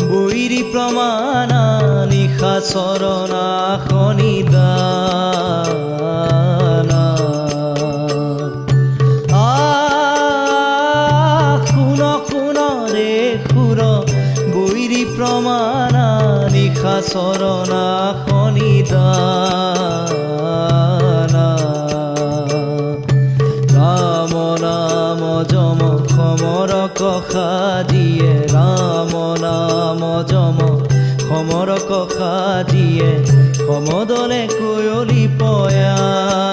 বৈৰী প্ৰমাণা নিশা চৰণা শনিদানা শুন শুন ৰে সুৰ বৈৰী প্ৰমাণা নিশা চৰণা শনিদানা ৰাম নাম যম সমৰ কষা দিয়ে ৰাম নাম যম সমৰ কষা দিয়ে সমদলে কৈলি পয়া